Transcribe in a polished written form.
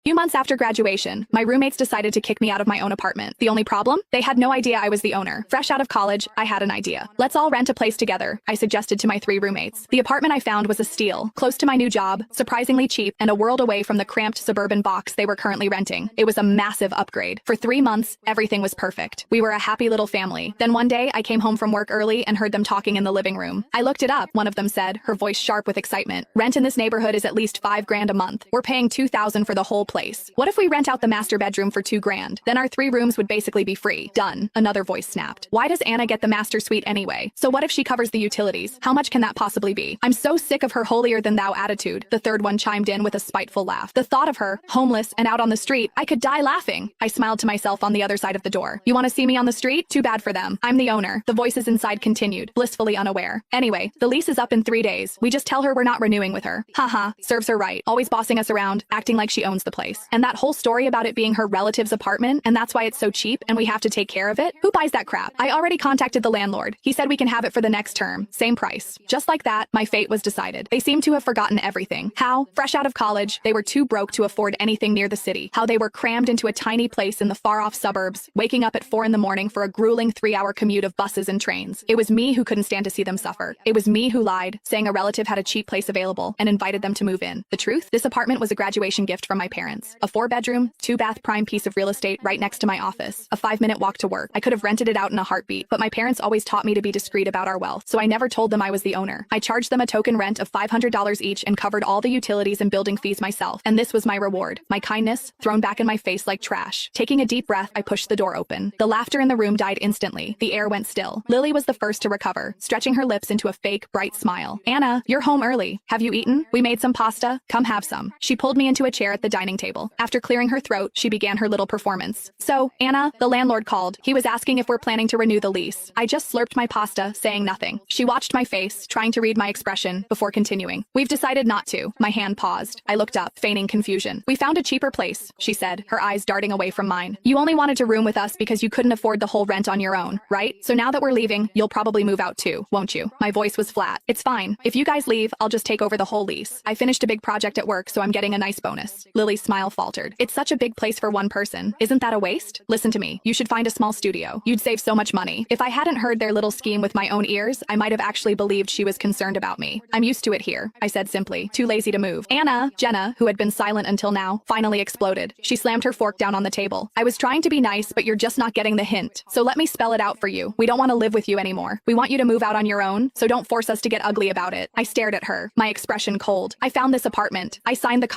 Few months after graduation, my roommates decided to kick me out of my own apartment. The only problem? They had no idea I was the owner. Fresh out of college, I had an idea. Let's all rent a place together, I suggested to my 3 roommates. The apartment I found was a steal, close to my new job, surprisingly cheap, and a world away from the cramped suburban box they were currently renting. It was a massive upgrade. For 3 months, everything was perfect. We were a happy little family. Then one day, I came home from work early and heard them talking in the living room. I looked it up, one of them said, her voice sharp with excitement. Rent in this neighborhood is at least $5 grand a month. We're paying $2,000 for the whole place. What if we rent out the master bedroom for $2 grand? Then our 3 rooms would basically be free. Done. Another voice snapped. Why does Anna get the master suite anyway? So what if she covers the utilities? How much can that possibly be? I'm so sick of her holier-than-thou attitude. The third one chimed in with a spiteful laugh. The thought of her, homeless and out on the street, I could die laughing. I smiled to myself on the other side of the door. You want to see me on the street? Too bad for them. I'm the owner. The voices inside continued, blissfully unaware. Anyway, the lease is up in 3 days. We just tell her we're not renewing with her. Haha, serves her right. Always bossing us around, acting like she owns the place. And that whole story about it being her relative's apartment, and that's why it's so cheap and we have to take care of it? Who buys that crap? I already contacted the landlord. He said we can have it for the next term. Same price. Just like that, my fate was decided. They seemed to have forgotten everything. How? Fresh out of college, they were too broke to afford anything near the city. How they were crammed into a tiny place in the far-off suburbs, waking up at 4 in the morning for a grueling 3-hour commute of buses and trains. It was me who couldn't stand to see them suffer. It was me who lied, saying a relative had a cheap place available and invited them to move in. The truth? This apartment was a graduation gift from my parents. A 4-bedroom, 2-bath prime piece of real estate right next to my office. A 5-minute walk to work. I could have rented it out in a heartbeat, but my parents always taught me to be discreet about our wealth, so I never told them I was the owner. I charged them a token rent of $500 each and covered all the utilities and building fees myself. And this was my reward. My kindness, thrown back in my face like trash. Taking a deep breath, I pushed the door open. The laughter in the room died instantly. The air went still. Lily was the first to recover, stretching her lips into a fake, bright smile. Anna, you're home early. Have you eaten? We made some pasta. Come have some. She pulled me into a chair at the dining table. After clearing her throat, she began her little performance. So, Anna, the landlord called. He was asking if we're planning to renew the lease. I just slurped my pasta, saying nothing. She watched my face, trying to read my expression, before continuing. We've decided not to. My hand paused. I looked up, feigning confusion. We found a cheaper place, she said, her eyes darting away from mine. You only wanted to room with us because you couldn't afford the whole rent on your own, right? So now that we're leaving, you'll probably move out too, won't you? My voice was flat. It's fine. If you guys leave, I'll just take over the whole lease. I finished a big project at work, so I'm getting a nice bonus. Lily's smile faltered. It's such a big place for one person. Isn't that a waste? Listen to me. You should find a small studio. You'd save so much money. If I hadn't heard their little scheme with my own ears, I might have actually believed she was concerned about me. I'm used to it here, I said simply, too lazy to move. Jenna, who had been silent until now, finally exploded. She slammed her fork down on the table. I was trying to be nice, but you're just not getting the hint. So let me spell it out for you. We don't want to live with you anymore. We want you to move out on your own, so don't force us to get ugly about it. I stared at her, my expression cold. I found this apartment. I signed the